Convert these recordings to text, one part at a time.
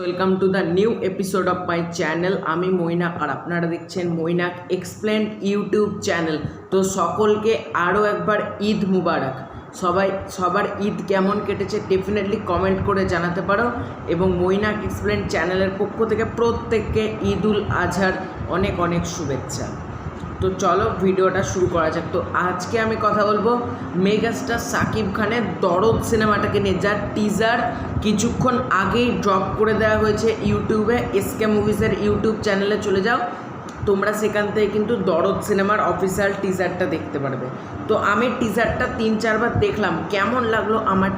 Welcome to the new episode of my channel. আমি মৈনাক আর আপনারা দেখছেন মৈনাক এক্সপ্লেন্ড ইউটিউব চ্যানেল। তো সকলকে আরও একবার ঈদ মুবারক। সবার ঈদ কেমন কেটেছে ডেফিনেটলি কমেন্ট করে জানাতে পারো, এবং মৈনাক এক্সপ্লেন্ড চ্যানেলের পক্ষ থেকে প্রত্যেককে ঈদ উল আজহার অনেক অনেক শুভেচ্ছা। তো চলো ভিডিওটা শুরু করা যাক। তো আজকে আমি কথা বলবো মেগাস্টার সাকিব খানের দরদ সিনেমাটাকে নিয়ে, যার টিজার কিছুক্ষণ আগেই ড্রপ করে দেওয়া হয়েছে ইউটিউবে। এসকে মুভিজের ইউটিউব চ্যানেলে চলে যাও, তোমরা সেখান থেকে কিন্তু দরদ সিনেমার অফিসিয়াল টিজারটা দেখতে পারবে। তো আমি টিজারটা 3-4 বার দেখলাম। কেমন লাগলো আমার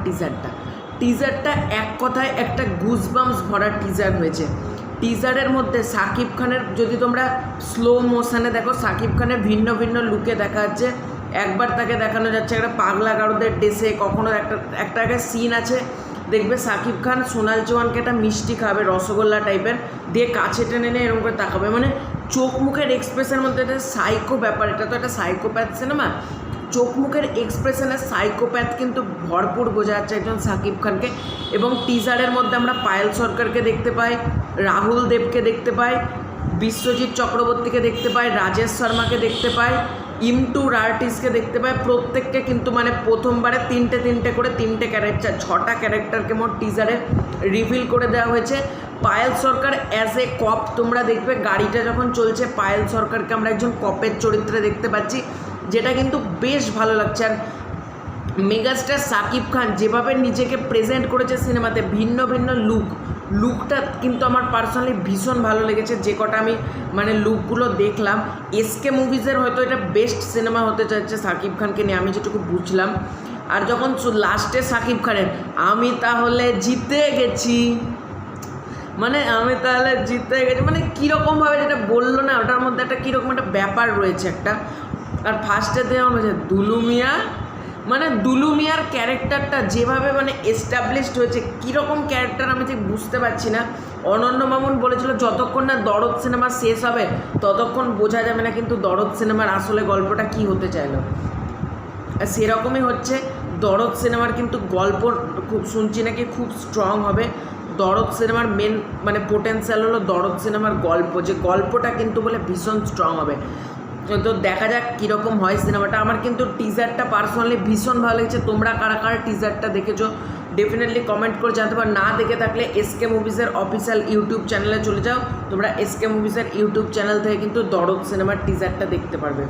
টিজারটা এক কথায় একটা গুজবাম্পস ভরা টিজার হয়েছে। টিজারের মধ্যে সাকিব খানের যদি তোমরা স্লো মোশনে দেখো, সাকিব খানের ভিন্ন ভিন্ন লুকে দেখা যাচ্ছে। একবার তাকে দেখানো যাচ্ছে একটা পাগলা গারদের ড্রেসে, কখনো একটা সিন আছে দেখবে সাকিব খান সোনাল চৌহানকে একটা মিষ্টি খাবে, রসগোল্লা টাইপের, দিয়ে কাছে টেনে নিয়ে এরকম করে তাকাবে, মানে চোখ মুখের এক্সপ্রেশনের মধ্যে একটা সাইকো ব্যাপার। এটা তো একটা সাইকোপ্যাথ সিনেমা, চোখ মুখের এক্সপ্রেশনের সাইকোপ্যাথ কিন্তু ভরপুর বোঝা যাচ্ছে একজন সাকিব খানকে। এবং টিজারের মধ্যে আমরা পায়েল সরকারকে দেখতে পাই, রাহুল দেবকে দেখতে পাই, বিশ্বজিৎ চক্রবর্তীকে দেখতে পাই, রাজেশ শর্মাকে দেখতে পাই, ইমটুর আর্টিস্টকে দেখতে পাই। প্রত্যেককে কিন্তু মানে প্রথমবারে তিনটে করে 3টে ক্যারেক্টার, 6টা ক্যারেক্টারকে মোট টিজারে রিভিল করে দেওয়া হয়েছে। পায়েল সরকার অ্যাজ এ কপ, তোমরা দেখবে গাড়িটা যখন চলছে পায়েল সরকারকে আমরা একজন কপের চরিত্রে দেখতে পাচ্ছি, যেটা কিন্তু বেশ ভালো লাগছে। আর মেগাস্টার সাকিব খান যেভাবে নিজেকে প্রেজেন্ট করেছে সিনেমাতে, ভিন্ন ভিন্ন লুকটা কিন্তু আমার পার্সোনালি ভীষণ ভালো লেগেছে। যে কটা আমি মানে লুকগুলো দেখলাম, এসকে মুভিজের হয়তো এটা বেস্ট সিনেমা হতে চাইছে সাকিব খানকে নিয়ে, আমি যেটুকু বুঝলাম। আর যখন লাস্টে সাকিব খানের আমি তাহলে জিতে গেছি, মানে কীরকমভাবে যেটা বললো না, ওটার মধ্যে একটা কীরকম একটা ব্যাপার রয়েছে একটা। আর ফার্স্টে দিয়ে আমার বলছে দুলু মিয়ার ক্যারেক্টারটা যেভাবে মানে এস্টাবলিশড হয়েছে, কীরকম ক্যারেক্টার আমি ঠিক বুঝতে পারছি না। অনন্য মামুন বলেছিল যতক্ষণ না দরদ সিনেমা শেষ হবে ততক্ষণ বোঝা যাবে না কিন্তু দরদ সিনেমার আসলে গল্পটা কী হতে চাইলো। আর সেরকমই হচ্ছে দরদ সিনেমার কিন্তু গল্প খুব শুনছি নাকি খুব স্ট্রং হবে। দরদ সিনেমার মেন মানে পোটেন্সিয়াল হলো দরদ সিনেমার গল্প, যে গল্পটা কিন্তু বলে ভীষণ স্ট্রং হবে। তো দেখা যাক কীরকম হয় সিনেমাটা। আমার কিন্তু টিজারটা পার্সোনালি ভীষণ ভালো লেগেছে। তোমরা কারা কারা টিজারটা দেখেছো ডেফিনেটলি কমেন্ট করে জানতে পারো। না দেখে থাকলে এসকে মুভিজের অফিসিয়াল ইউটিউব চ্যানেলে চলে যাও, তোমরা এসকে মুভিজের ইউটিউব চ্যানেল থেকে কিন্তু দরদ সিনেমার টিজারটা দেখতে পারবে।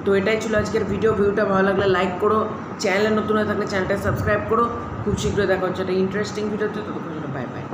তো এটাই ছিল আজকের ভিডিওটা ভালো লাগলে লাইক করো, চ্যানেলে নতুন হয়ে থাকলে চ্যানেলটা সাবস্ক্রাইব করো। খুব শীঘ্রই দেখা হচ্ছে একটা ইন্টারেস্টিং ভিডিওতে, ততক্ষণ বাই বাই।